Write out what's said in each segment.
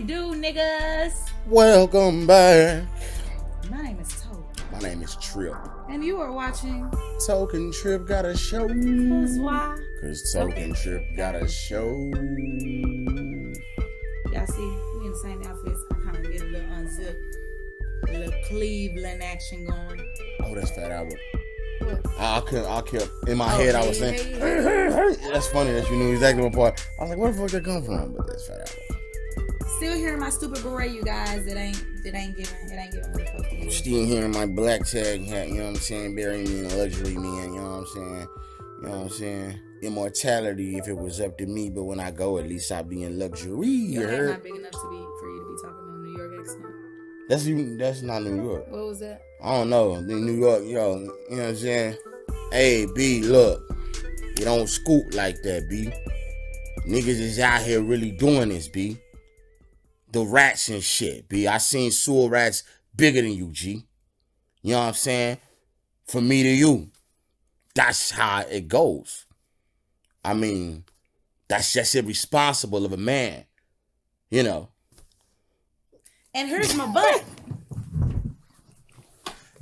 it do, niggas? Welcome back. My name is Toke. My name is Trip. And you are watching Toke and Trip got a show. Cause why? Cause Toke and Trip got a show. Y'all see, we in the same outfits. I kind of get a little unzipped. A little Cleveland action going. Oh, that's Fat Albert. What? I kept in my head. I was saying, hey. That's funny that you knew exactly what part. I was like, where the fuck that come from? But that's Fat Albert. Still hearing my stupid beret, you guys. It ain't giving what it's supposed to give. Still hearing my black tag hat. You know what I'm saying? Bury me in a luxury man. You know what I'm saying? You know what I'm saying? Immortality if it was up to me, but when I go, at least I'll be in luxury. Your head not big enough for you to be talking in a New York accent. That's not New York. What was that? I don't know. In New York, you know what I'm saying? Hey, B, look. You don't scoot like that, B. Niggas is out here really doing this, B. The rats and shit, B. I seen sewer rats bigger than you, G. You know what I'm saying? From me to you. That's how it goes. I mean, that's just irresponsible of a man. You know. And here's my butt.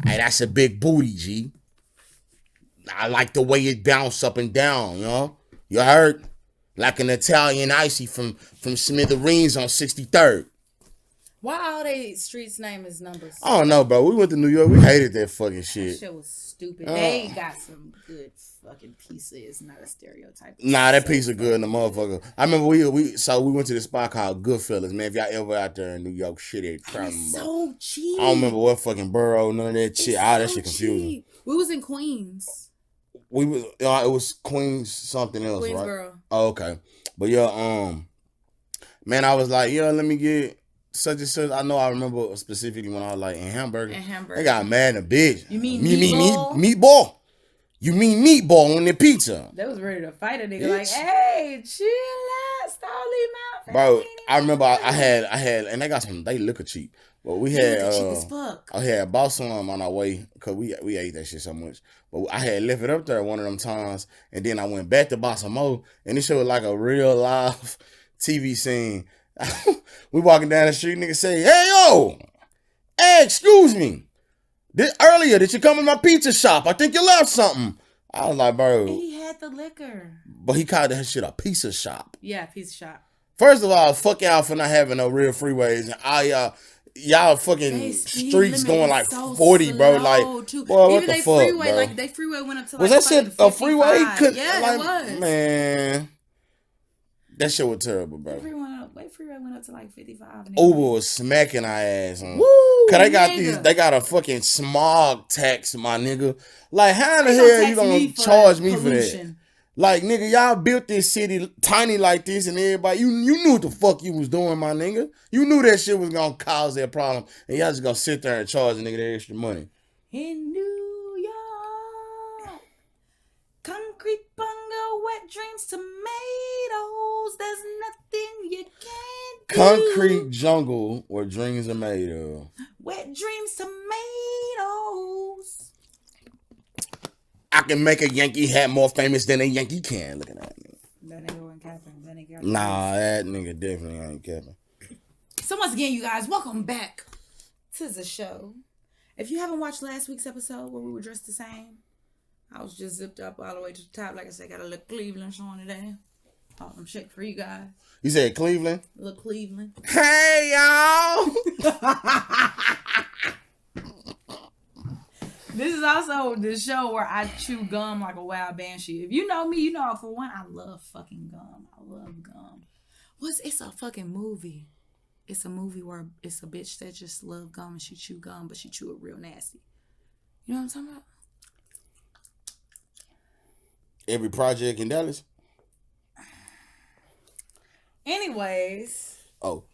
Hey, that's a big booty, G. I like the way it bounce up and down, you know? You heard? Like an Italian icy from Smithereens on 63rd. Why all they streets name is numbers? I don't know, bro. We went to New York. We hated that fucking shit. That shit was stupid. They got some good fucking pizza. It's not a stereotype. Nah, that pizza good in the motherfucker. I remember we went to this spot called Goodfellas, man. If y'all ever out there in New York, shit ain't crowding, bro. So cheap. I don't remember what fucking borough, none of that shit. All that shit confusing. Cheap. We was in Queens. We was it was Queens something else, Queensboro. right? Oh, okay. But yeah, man, I was like, yeah, let me get such and such. I know I remember specifically when I was like in Hamburger. They got mad in a bitch. You mean meatball? Meatball. You mean meatball on the pizza? They was ready to fight a nigga. Like, hey, chill out, stop leaving out. Bro, I remember I had, and they liquor cheap. But we had, cheap as fuck. I had bought some on our way because we ate that shit so much. But I had left it up there one of them times, and then I went back to buy some more, and this shit was like a real live TV scene. We walking down the street, nigga say, "Hey yo, hey, excuse me, earlier did you come in my pizza shop? I think you left something." I was like, bro. And he had the liquor. But he called that shit a pizza shop. Yeah, pizza shop. First of all, fuck y'all for not having no real freeways, and all y'all fucking streets going like so 40, bro. Like, boy, what the fuck, freeway, bro? Like, they freeway went up to was like that shit a freeway? Yeah, like, it was. Man, that shit was terrible, bro. Freeway went up to like 55. Uber was smacking our ass on. Woo, cause they got a fucking smog tax, my nigga. Like, how the hell you gonna charge me for that? Like, nigga, y'all built this city tiny like this, and everybody, you knew what the fuck you was doing, my nigga. You knew that shit was gonna cause that problem, and y'all just gonna sit there and charge a nigga that extra money. In New York, concrete bunga, wet dreams, tomatoes. There's nothing you can't do. Concrete jungle where dreams are made of. Wet dreams, tomatoes. I can make a Yankee hat more famous than a Yankee can. Look at that nigga. That nigga wasn't capping. Nah, that nigga definitely ain't capping. So once again, you guys, welcome back to the show. If you haven't watched last week's episode where we were dressed the same, I was just zipped up all the way to the top. Like I said, got a little Cleveland showing today. Oh, I'm shaking for you guys. You said Cleveland? Little Cleveland. Hey, y'all! This is also the show where I chew gum like a wild banshee. If you know me, you know for one, I love fucking gum. I love gum. It's a fucking movie. It's a movie where it's a bitch that just love gum and she chew gum, but she chew it real nasty. You know what I'm talking about? Every project in Dallas? Anyways. Oh.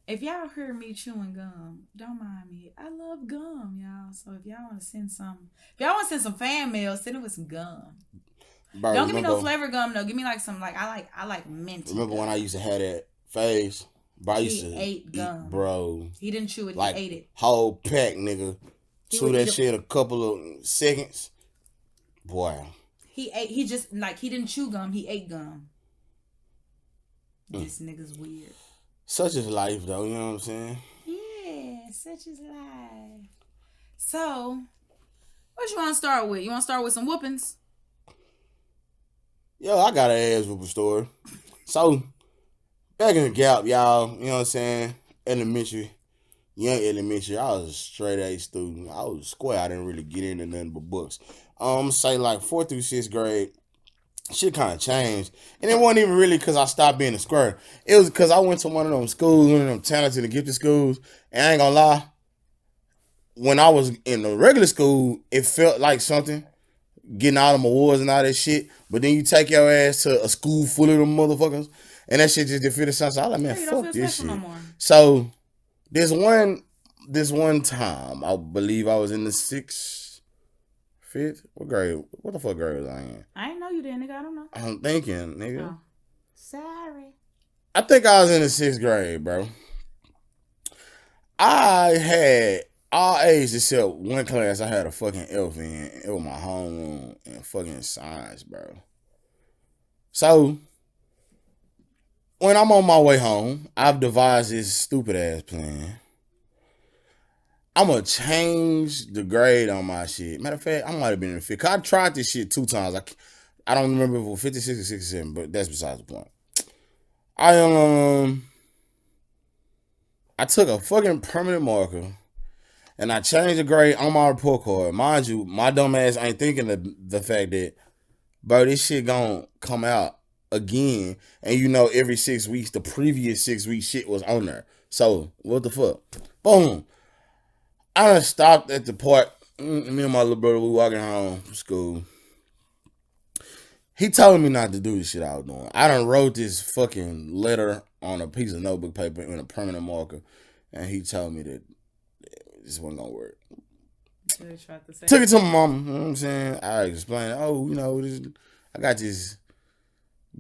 If y'all heard me chewing gum, don't mind me. I love gum, y'all. So if y'all want to send some fan mail, send it with some gum. Bro, don't give me no flavor gum, though. Give me like some I like mint. Remember when I used to have that phase? Bro, I used to ate gum. Bro. He didn't chew it, like, he ate it. Whole pack, nigga. Chew that shit a couple of seconds. Boy. He didn't chew gum, he ate gum. This nigga's weird. Such is life, though. You know what I'm saying? Yeah, such is life. So, what you want to start with? You want to start with some whoopings? Yo, I got an ass whooping story. So, back in the gap, y'all, you know what I'm saying? Elementary, young elementary, I was a straight A student. I was square. I didn't really get into nothing but books. Say like 4th through 6th grade, shit kind of changed. And it wasn't even really because I stopped being a square. It was because I went to one of them schools, one of them talented and gifted schools. And I ain't gonna lie, when I was in the regular school, it felt like something, getting all them awards and all that shit. But then you take your ass to a school full of them motherfuckers, and that shit just defeated sense. I was like, man, You fuck don't feel this special shit. no more. So this one time, I believe I was in the 6th, 5th. What grade? What the fuck grade was I in? I didn't know you did, nigga. I don't know. I'm thinking, nigga. Oh. Sorry. I think I was in the 6th grade, bro. I had all A's except one class I had a fucking F in. It was my homeroom and fucking science, bro. So, when I'm on my way home, I've devised this stupid ass plan. I'm going to change the grade on my shit. Matter of fact, I might have been in the 5th. Cause I tried this shit 2 times. I don't remember if it was 56 or 67, but that's besides the point. I took a fucking permanent marker and I changed the grade on my report card. Mind you, my dumb ass ain't thinking of the fact that, bro, this shit gonna come out again. And you know, every 6 weeks, the previous 6 weeks shit was on there. So, what the fuck? Boom. I done stopped at the park. Me and my little brother, we walking home from school. He told me not to do the shit I was doing. I done wrote this fucking letter on a piece of notebook paper in a permanent marker. And he told me that this wasn't gonna work. Took it to my mom, you know what I'm saying? I explained, I got this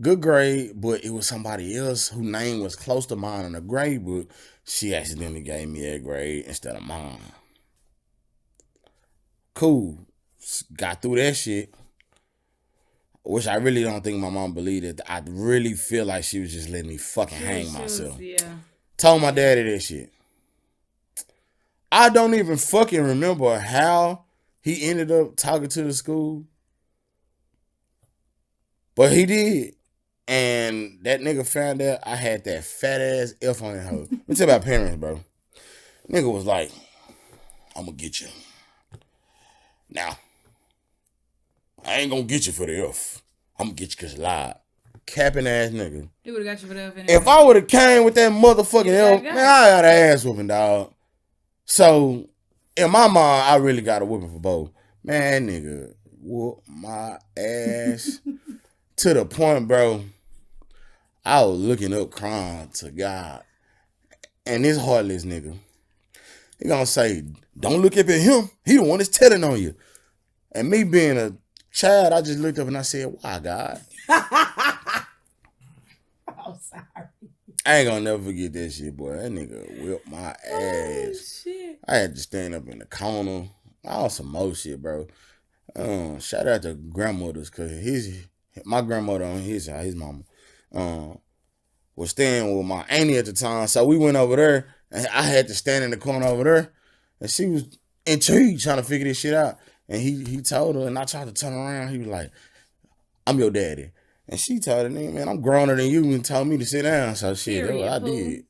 good grade, but it was somebody else whose name was close to mine in the grade book. She accidentally gave me that grade instead of mine. Cool. Got through that shit. Which I really don't think my mom believed it. I really feel like she was just letting me fucking hang myself. Yeah. Told my daddy that shit. I don't even fucking remember how he ended up talking to the school. But he did. And that nigga found out I had that fat ass F on that hoe. Let me tell you about parents, bro. Nigga was like, I'm gonna get you. Now, I ain't gonna get you for the F. I'm gonna get you because you lied. Capping ass nigga. He would have got you for the F anyway. If I would have came with that motherfucking F, man, I got an ass whooping, dog. So, in my mind, I really got a whooping for both. Man, nigga, whoop my ass. To the point, bro, I was looking up crying to God. And this heartless nigga, he gonna say, don't look up at him. He the one that's telling on you. And me being a child, I just looked up and I said, why, God? I'm sorry. I ain't gonna never forget that shit, boy. That nigga whipped my ass. Oh, shit. I had to stand up in the corner. All some more shit, bro. Shout out to grandmothers, cause my grandmother on his side, his mama, was staying with my auntie at the time. So we went over there, and I had to stand in the corner over there, and she was intrigued trying to figure this shit out. And he told her, and I tried to turn around. He was like, I'm your daddy. And she told her, nigga, man, I'm growner than you, and told me to sit down. So shit, that's what I did.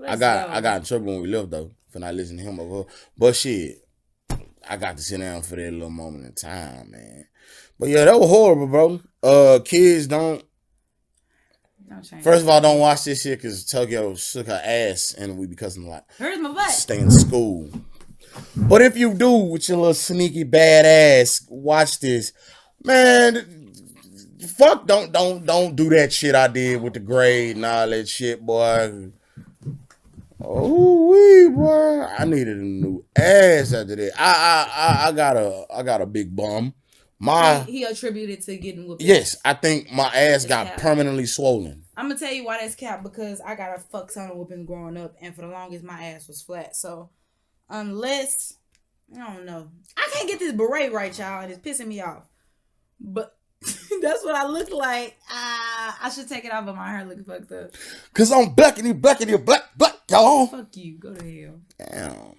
I got in trouble when we left, though, for not listening to him over her. But shit, I got to sit down for that little moment in time, man. But yeah, that was horrible, bro. Kids don't change. First of all, don't watch this shit because Tokyo shook her ass and we be cussing a lot. Hurts my butt. Stay in school. But if you do with your little sneaky bad ass, watch this, man. Fuck, don't do that shit I did with the grade and all that shit, boy. Oh wee, boy. I needed a new ass after that. I got a big bum. He attributed to getting whooped. Yes, I think my ass got permanently swollen. I'm gonna tell you why that's cap, because I got a fuck ton of whooping growing up, and for the longest my ass was flat. So unless, I don't know, I can't get this beret right, y'all, and it's pissing me off. But that's what I look like. I I should take it off, but my hair looking fucked up. Cause I'm blackity, black, y'all. Fuck you. Go to hell. Damn.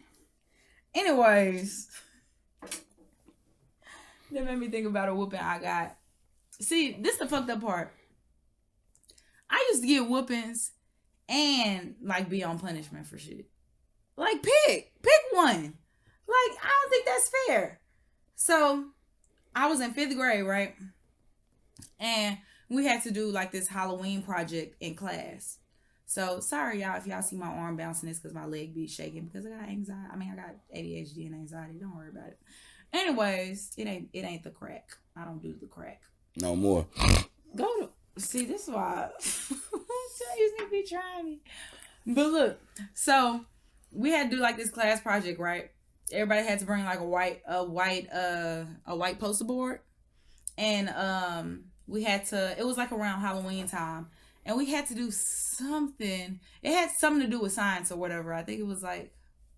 Anyways. That made me think about a whooping I got. See, this the fucked up part. I used to get whoopings and like be on punishment for shit. Like pick one. Like I don't think that's fair. So I was in 5th grade, right? And we had to do like this Halloween project in class. So sorry y'all if y'all see my arm bouncing, it's because my leg be shaking because I got anxiety. I mean I got ADHD and anxiety. Don't worry about it. Anyways, it ain't the crack. I don't do the crack. No more. Go to see this is why you need to be trying me. But look, so we had to do like this class project, right? Everybody had to bring like a white poster board. And we had to, it was like around Halloween time. And we had to do something. It had something to do with science or whatever. I think it was like,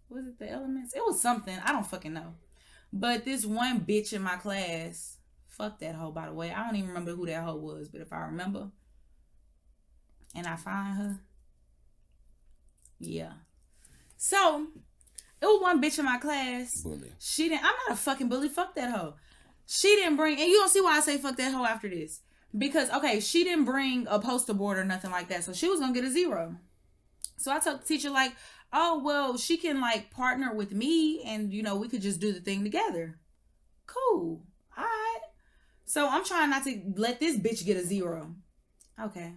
was it the elements? It was something. I don't fucking know. But this one bitch in my class, fuck that hoe, by the way. I don't even remember who that hoe was. But if I remember and I find her, yeah. So, it was one bitch in my class. Bully. I'm not a fucking bully. Fuck that hoe. She didn't bring, and you don't see why I say fuck that hoe after this. Because, okay, she didn't bring a poster board or nothing like that. So, she was going to get a 0. So, I told the teacher, like, oh, well, she can, like, partner with me and, you know, we could just do the thing together. Cool. All right. So, I'm trying not to let this bitch get a 0. Okay.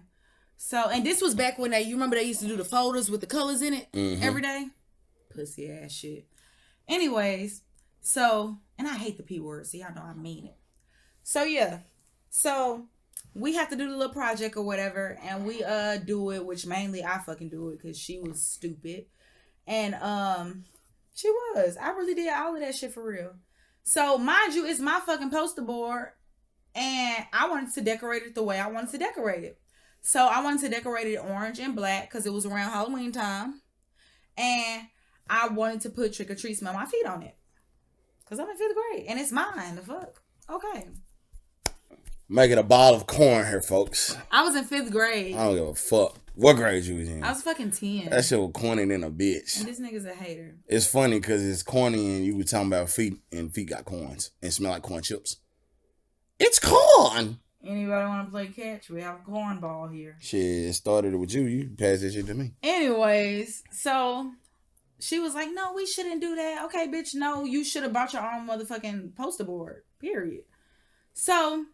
So, and this was back when you remember they used to do the folders with the colors in it every day? Pussy ass shit. Anyways, so, and I hate the P word, so y'all know I mean it. So, yeah. So, we have to do the little project or whatever, and we do it, which mainly I fucking do it because she was stupid. And she was. I really did all of that shit for real. So, mind you, it's my fucking poster board, and I wanted to decorate it the way I wanted to decorate it. So, I wanted to decorate it orange and black because it was around Halloween time. And I wanted to put Trick or Treat Smell My Feet on it. Because I'm in 5th grade. And it's mine. The fuck? Okay. Make it a ball of corn here, folks. I was in 5th grade. I don't give a fuck. What grade you was in? I was fucking 10. That shit was corny than a bitch. And this nigga's a hater. It's funny because it's corny and you were talking about feet and feet got corns and smell like corn chips. It's corn. Anybody want to play catch? We have a cornball here. Shit, it started with you. You passed that shit to me. Anyways, so she was like, no, we shouldn't do that. Okay, bitch, no, you should have bought your own motherfucking poster board. Period. So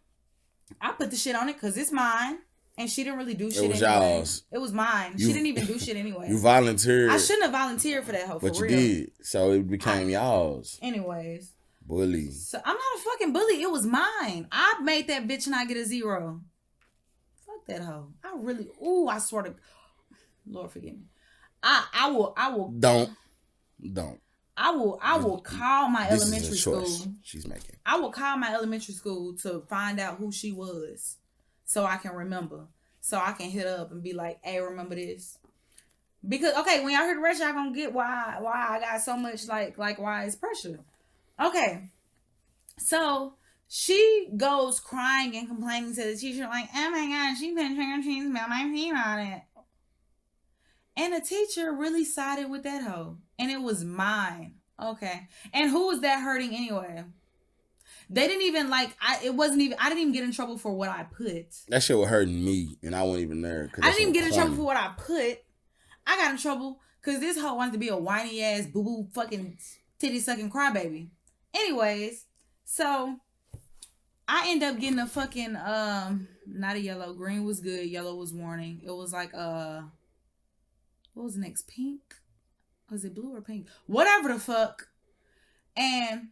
I put the shit on it because it's mine. And she didn't really do shit anyway. It was yours. It was mine. She didn't even do shit anyway. You volunteered. I shouldn't have volunteered for that hoe, for real. But you did. So it became yours. Anyways. Bully. So I'm not a fucking bully. It was mine. I made that bitch not get a 0. Fuck that hoe. I swear to Lord forgive me. I will Don't. I will call my elementary school. She's making. I will call my elementary school to find out who she was. So I can remember. So I can hit her up and be like, hey, remember this? Because, okay, when y'all hear the rest, y'all gonna get why I got so much, like why it's pressure. Okay. So she goes crying and complaining to the teacher, like, oh my God, she put Trick or Treat Smell My Feet on it. And the teacher really sided with that hoe. And it was mine. Okay. And who was that hurting anyway? They didn't even I didn't even get in trouble for what I put. That shit was hurting me, and I wasn't even there. I didn't even get in trouble for what I put. I got in trouble because this hoe wanted to be a whiny ass boo boo fucking titty sucking crybaby. Anyways, so I end up getting a fucking not a yellow. Green was good. Yellow was warning. It was like what was the next? Pink? Was it blue or pink? Whatever the fuck. And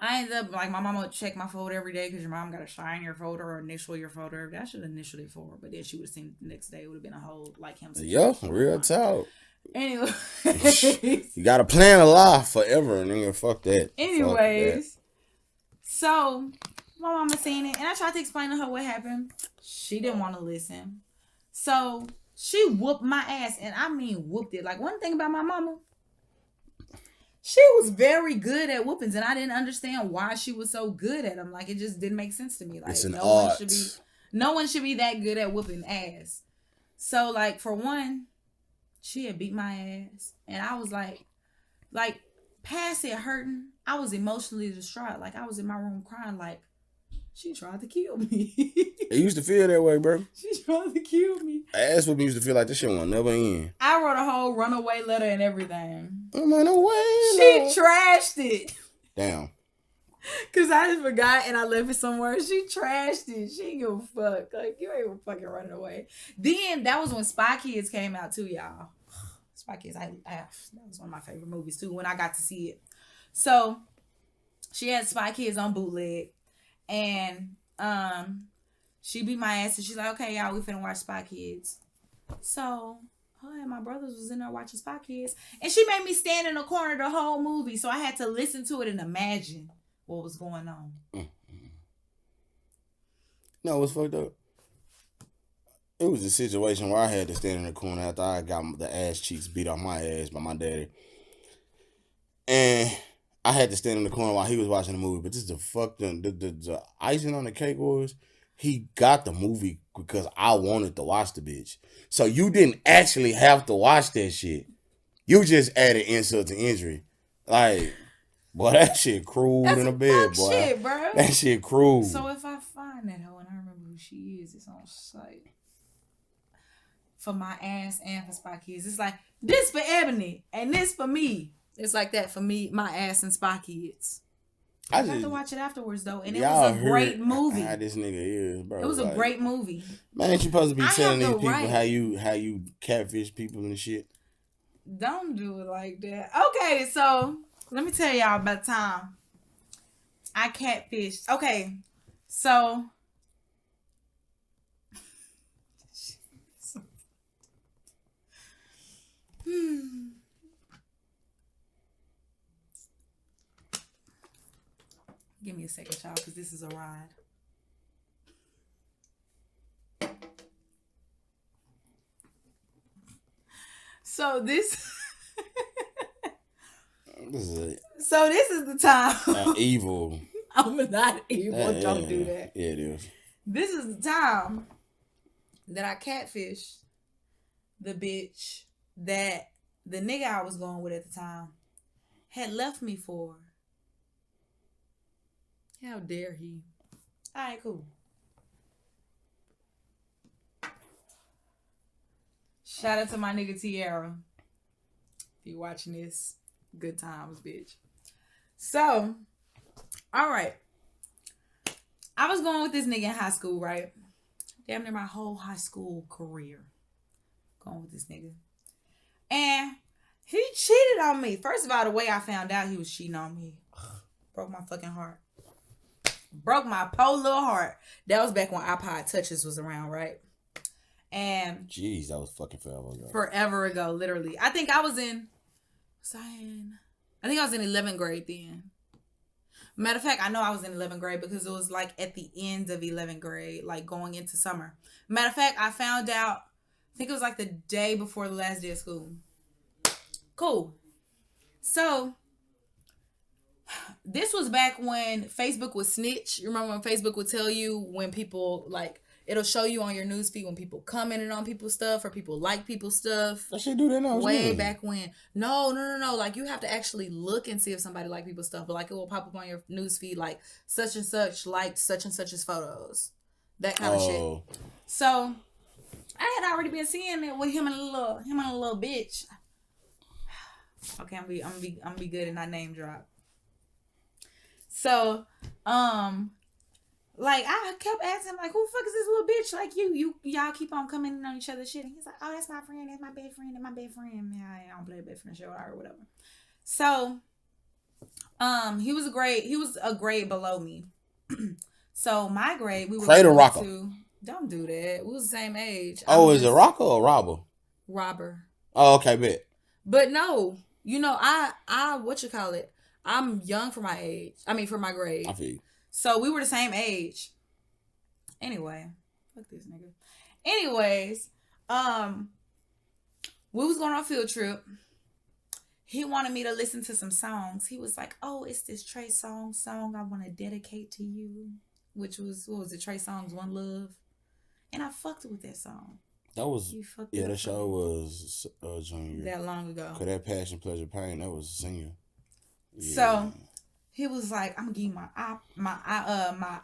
I ended up, my mama would check my folder every day because your mom got to sign your folder or initial your folder. I should have initialed it for her, but then she would have seen it the next day. It would have been a whole, him. Yeah, real talk. Anyway. You got to plan a lie forever, and then fuck that. Anyways. So, my mama seen it, and I tried to explain to her what happened. She didn't want to listen. So, she whooped my ass, and I mean whooped it. One thing about my mama, she was very good at whoopings, and I didn't understand why she was so good at them. It just didn't make sense to me. It's an art. No one should be that good at whooping ass. So, like, for one, she had beat my ass. And I was like, past it hurting, I was emotionally distraught. Like, I was in my room crying, like, she tried to kill me. It used to feel that way, bro. She tried to kill me. Ass whooping used to feel like this shit won't never end. I wrote a whole runaway letter and everything. I'm on the way. She trashed it. Damn. Cause I just forgot and I left it somewhere. She trashed it. She ain't give a fuck. Like, you ain't even fucking running away. Then that was when Spy Kids came out too, y'all. Spy Kids, that was one of my favorite movies too when I got to see it. So she had Spy Kids on bootleg, and she beat my ass and she's like, okay, y'all, we finna watch Spy Kids. So her and my brothers was in there watching Spy Kids, and she made me stand in the corner the whole movie, so I had to listen to it and imagine what was going on. No, what's fucked up? It was a situation where I had to stand in the corner after I got the ass cheeks beat off my ass by my daddy. And I had to stand in the corner while he was watching the movie. But this is the icing on the cake was, he got the movie because I wanted to watch the bitch. So you didn't actually have to watch that shit. You just added insult to injury. Like, boy, that shit cruel in a bed, boy. Shit, bro. That shit cruel. So if I find that hoe and I remember who she is, it's on site. For my ass and for Spy Kids. It's like, this for Ebony and this for me. It's like that for me, my ass and Spy Kids. I had to watch it afterwards though, and it was a great movie. How this nigga is, bro. It was a great movie. Man, ain't you supposed to be telling these people how you catfish people and shit? Don't do it like that. Okay, so let me tell y'all about the time I catfished. Okay, so give me a second, y'all, because this is a ride. So this is the time. Evil. I'm not evil. Don't do that. Yeah, it is. This is the time that I catfished the bitch that the nigga I was going with at the time had left me for. How dare he? Alright, cool. Shout out to my nigga Tierra. If you watching this, good times, bitch. So, alright. I was going with this nigga in high school, right? Damn near my whole high school career. Going with this nigga. And he cheated on me. First of all, the way I found out he was cheating on me broke my fucking heart. Broke my poor little heart. That was back when iPod Touches was around, right? And jeez, that was fucking forever ago. Forever ago, literally. I think I was in 11th grade then. Matter of fact, I know I was in 11th grade because it was like at the end of 11th grade, like going into summer. Matter of fact, I found out, I think it was like the day before the last day of school. Cool. So, this was back when Facebook would snitch. You remember when Facebook would tell you when people, like, it'll show you on your newsfeed when people commented on people's stuff or people like people's stuff. That shit do that now. Way back when. No. Like, you have to actually look and see if somebody like people's stuff. But, like, it will pop up on your newsfeed, like, such and such liked such and such's photos. That kind of shit. So, I had already been seeing it with him and a little bitch. Okay, I'm gonna be good and not name drop. So, like, I kept asking, like, who the fuck is this little bitch? Like, y'all keep on coming in on each other's shit. And he's like, oh, that's my friend. That's my best friend. That's my best friend. Yeah, I don't play best friend shit or whatever. So, he was a grade below me. So, my grade, we were Cradle rocker. Don't do that. We was the same age. Oh, is it rocker or robber? Robber. Oh, okay, bet. But no, I what you call it? I'm young for my age. I mean, for my grade. I feel you. So we were the same age. Anyway, fuck this nigga. Anyways, we was going on a field trip. He wanted me to listen to some songs. He was like, "Oh, it's this Trey Songz song I want to dedicate to you," which was, what was it? Trey Songz, One Love. And I fucked with that song. That was that show was junior. That long ago. Cause that Passion, Pleasure, Pain, that was senior. Yeah. So he was like, "I'm gonna give you my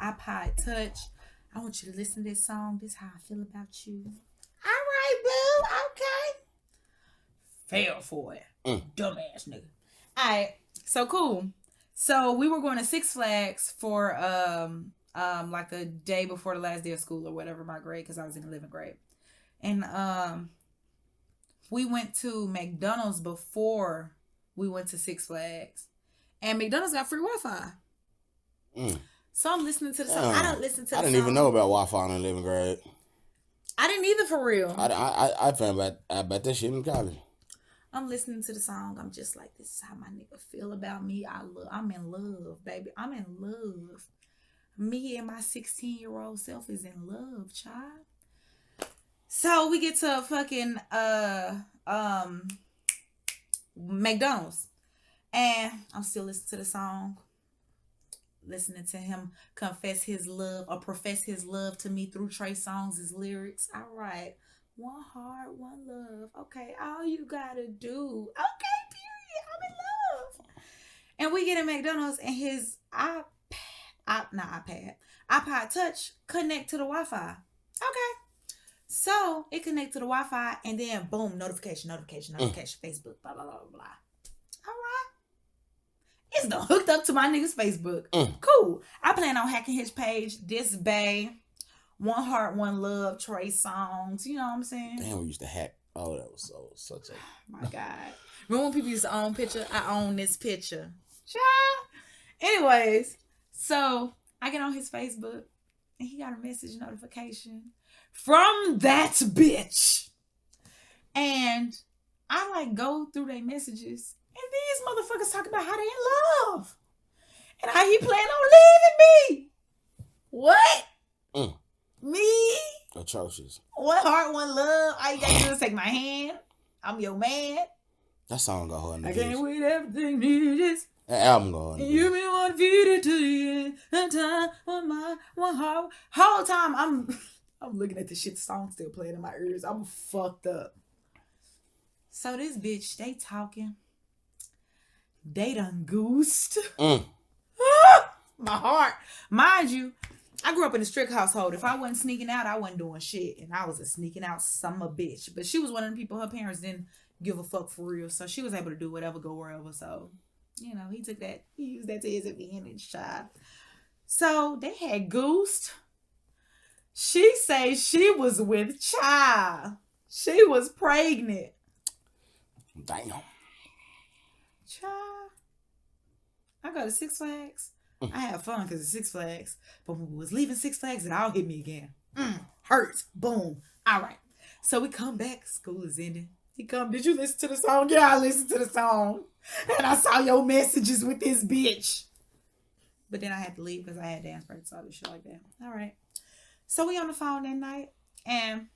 iPod Touch. I want you to listen to this song. This is how I feel about you." All right, boo. Okay. Fell for it. Dumbass nigga. All right. So cool. So we were going to Six Flags for like a day before the last day of school or whatever, my grade, because I was in 11th grade. And we went to McDonald's before we went to Six Flags. And McDonald's got free Wi-Fi. So I'm listening to the song. I don't listen to the song. I didn't even know about Wi-Fi in 11th grade. I didn't either, for real. I found about that shit in college. I'm listening to the song. I'm just like, this is how my nigga feel about me. I'm in love, baby. I'm in love. Me and my 16-year-old self is in love, child. So we get to fucking McDonald's. And I'm still listening to the song. Listening to him confess his love or profess his love to me through Trey Songz' lyrics. All right. One heart, one love. Okay, all you gotta do. Okay, period. I'm in love. And we get in McDonald's and his iPod Touch connect to the Wi-Fi. Okay. So it connect to the Wi-Fi and then boom, notification, Facebook, blah, blah, blah, blah. All right. It's done hooked up to my nigga's Facebook. Cool. I plan on hacking his page, this bae. One Heart, One Love, Trey Songz. You know what I'm saying? Damn, we used to hack. Oh, that was such a... My God. Remember when people used to own picture? I own this picture. Child. Anyways, so I get on his Facebook and he got a message notification from that bitch. And I like go through their messages and these motherfuckers talk about how they in love. And how he plan on leaving me. What? Me? Atrocious. One heart, one love. All you gotta do is take my hand. I'm your man. That song got her in the I can't wait everything you just. That album got her in the You been want to feed it to you. Time one heart. Whole time I'm looking at the shit. The song still playing in my ears. I'm fucked up. So this bitch, they talking. They done goosed. My heart. Mind you, I grew up in a strict household. If I wasn't sneaking out, I wasn't doing shit. And I was a sneaking out son of a bitch. But she was one of the people, her parents didn't give a fuck for real. So she was able to do whatever, go wherever. So, you know, he used that to his advantage, child. So they had goosed. She say she was with child. She was pregnant. Damn. Child. I go to Six Flags. I had fun because it's Six Flags. But when we was leaving Six Flags, it all hit me again. Hurts. Boom. All right. So we come back. School is ending. He come, did you listen to the song? Yeah, I listened to the song. And I saw your messages with this bitch. But then I had to leave because I had dance practice, all this shit like that. All right. So we on the phone that night. And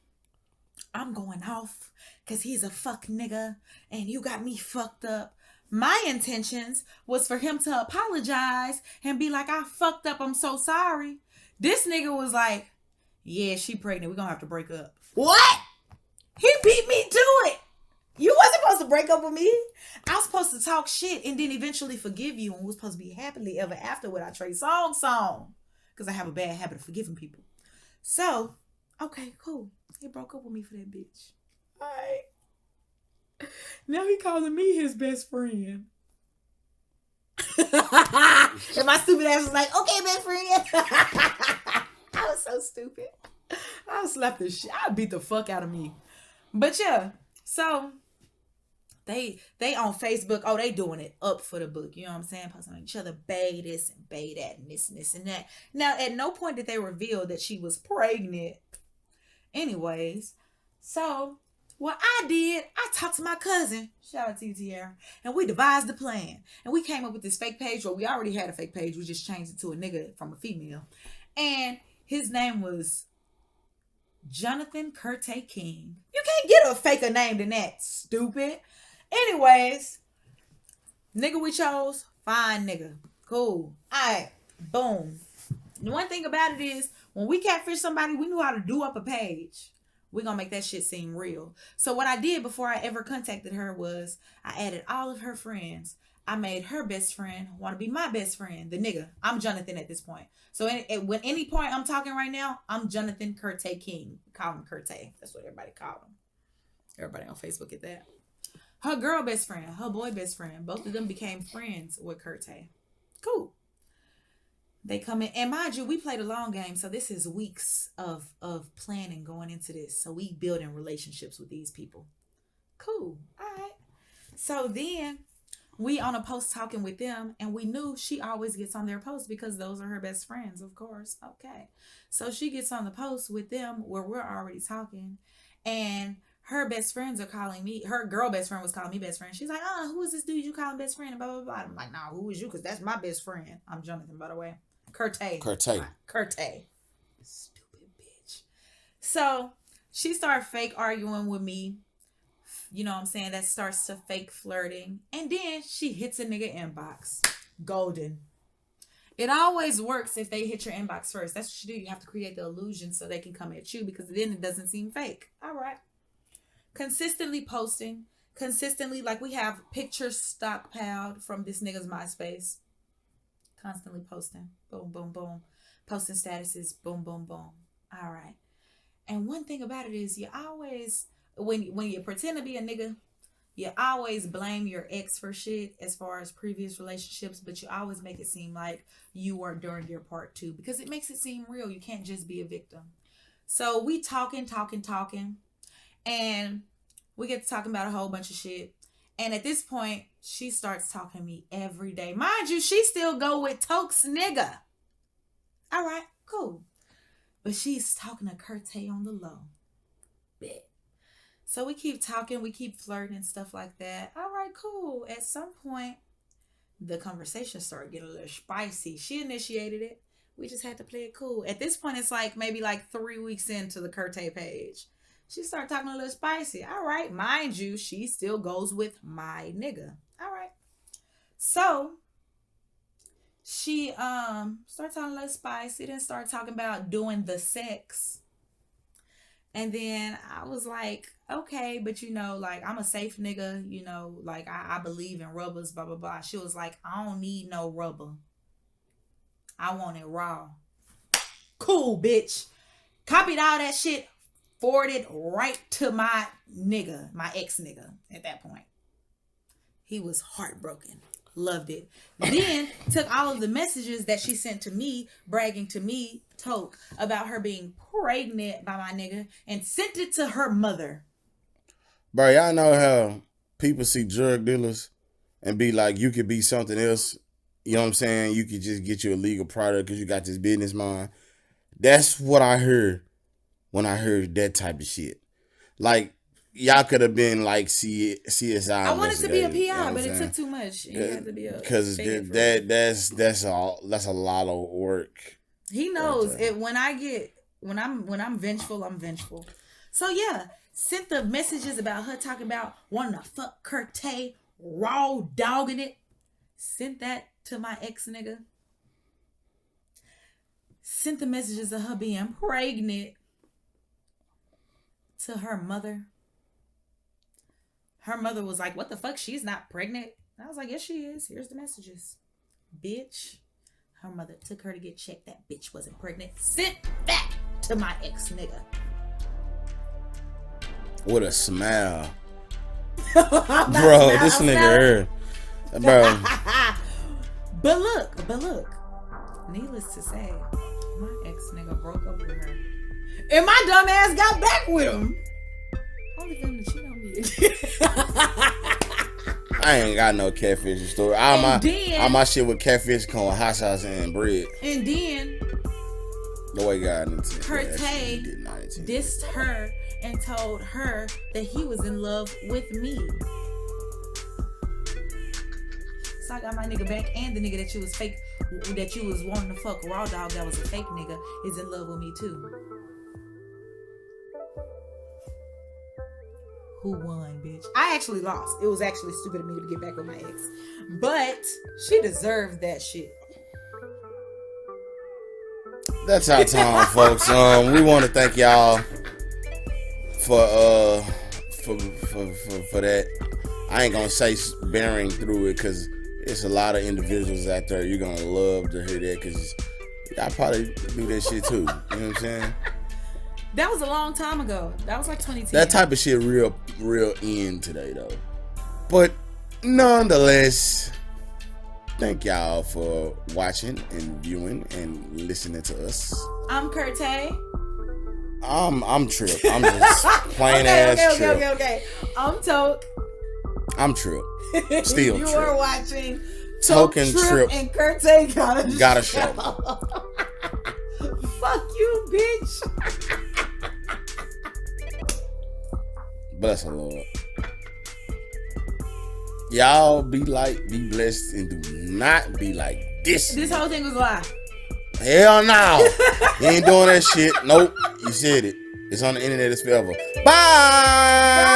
I'm going off because he's a fuck nigga. And you got me fucked up. My intentions was for him to apologize and be like, I fucked up. I'm so sorry. This nigga was like, yeah, she pregnant. We're going to have to break up. What? He beat me to it. You wasn't supposed to break up with me. I was supposed to talk shit and then eventually forgive you. And we were supposed to be happily ever after with our Trey Songz song. Because I have a bad habit of forgiving people. So, okay, cool. He broke up with me for that bitch. All right. Now he calling me his best friend. And my stupid ass was like, okay, best friend. I was so stupid. I slapped the shit. I beat the fuck out of me. But yeah, so they on Facebook, oh, they doing it up for the book. You know what I'm saying? Posting on each other, bae this and bae that and this and this and that. Now, at no point did they reveal that she was pregnant. Anyways, so what I did, I talked to my cousin, shout out to you, Tierra, and we devised the plan. And we came up with this fake page, or we already had a fake page, we just changed it to a nigga from a female. And his name was Jonathan Curte King. You can't get a faker name than that, stupid. Anyways, nigga we chose, fine nigga. Cool. Alright, boom. The one thing about it is, When we catfish somebody, we knew how to do up a page. We're going to make that shit seem real. So what I did before I ever contacted her was I added all of her friends. I made her best friend want to be my best friend, the nigga. I'm Jonathan at this point. So when any point I'm talking right now, I'm Jonathan Curtay King. Call him Curtay. That's what everybody call him. Everybody on Facebook get that. Her girl best friend, her boy best friend. Both of them became friends with Curtay. Cool. They come in, and mind you, we played a long game, so this is weeks of planning going into this. So we building relationships with these people. Cool. All right. So then we on a post talking with them, and we knew she always gets on their posts because those are her best friends, of course. Okay. So she gets on the post with them where we're already talking, and her best friends are calling me. Her girl best friend was calling me best friend. She's like, who is this dude you calling best friend? And blah, blah, blah. I'm like, nah, who is you? Because that's my best friend. I'm Jonathan, by the way. Curtay. Stupid bitch. So she started fake arguing with me. You know what I'm saying? That starts to fake flirting. And then she hits a nigga inbox. Golden. It always works if they hit your inbox first. That's what you do. You have to create the illusion so they can come at you because then it doesn't seem fake. All right. Consistently posting. Consistently, like we have pictures stockpiled from this nigga's MySpace. Constantly posting. Boom, boom, boom. Posting statuses. Boom, boom, boom. All right. And one thing about it is you always, when you pretend to be a nigga, you always blame your ex for shit as far as previous relationships, but you always make it seem like you were during your part too because it makes it seem real. You can't just be a victim. So we talking. And we get to talking about a whole bunch of shit. And at this point, she starts talking to me every day. Mind you, she still go with Toke's nigga. All right, cool. But she's talking to Curtay on the low. Bet. So we keep talking, we keep flirting and stuff like that. All right, cool. At some point, the conversation started getting a little spicy. She initiated it. We just had to play it cool. At this point, it's like maybe like 3 weeks into the Curtay page. She started talking a little spicy. All right. Mind you, she still goes with my nigga. All right. So she started talking a little spicy. Then started talking about doing the sex. And then I was like, okay, but you know, like I'm a safe nigga, you know, like I believe in rubbers, blah, blah, blah. She was like, I don't need no rubber. I want it raw. Cool, bitch. Copied all that shit. Forwarded right to my nigga, my ex nigga at that point. He was heartbroken. Loved it. Then took all of the messages that she sent to me, bragging to me, Toke, about her being pregnant by my nigga, and sent it to her mother. Bro, y'all know how people see drug dealers and be like, you could be something else. You know what I'm saying? You could just get you a legal product because you got this business mind. That's what I heard when I heard that type of shit. Like, y'all could have been like CSI. I wanted to be a PI, but it took too much. You had to be a because that's a lot of work. He knows it. When I'm vengeful, I'm vengeful. So yeah, sent the messages about her talking about wanting to fuck Curtay, raw dogging it. Sent that to my ex nigga. Sent the messages of her being pregnant to her mother. Her mother was like, what the fuck? She's not pregnant. And I was like, yes, she is. Here's the messages. Bitch. Her mother took her to get checked. That bitch wasn't pregnant. Sent that to my ex nigga. What a smile. Bro, this nigga heard. Bro. But look. Needless to say, my ex nigga broke up with her. And my dumb ass got back with him. Only them to cheat on me. I ain't got no catfish story. All my shit with catfish come hot sauce and bread. And then the way God Curtay dissed her and told her that he was in love with me. So I got my nigga back, and the nigga that you was fake, that you was wanting to fuck raw dog, that was a fake nigga, is in love with me too. Who won, bitch? I actually lost. It was actually stupid of me to get back with my ex. But she deserved that shit. That's our time, folks. We want to thank y'all for that. I ain't gonna say bearing through it because it's a lot of individuals out there. You're gonna love to hear that because I probably do that shit too. You know what I'm saying? That was a long time ago. That was like 2010. That type of shit real in today though. But nonetheless, thank y'all for watching and viewing and listening to us. I'm Kearney. I'm Trip. I'm just plain ass Trip. Okay. I'm Toke. I'm Trip. Still you Trip. are watching Toke and Trip and Kearney got a show. Fuck you, bitch. Bless the Lord. Y'all be blessed, and do not be like this. This whole thing was a lie. Hell no. You ain't doing that shit. Nope. You said it. It's on the internet. It's forever. Bye.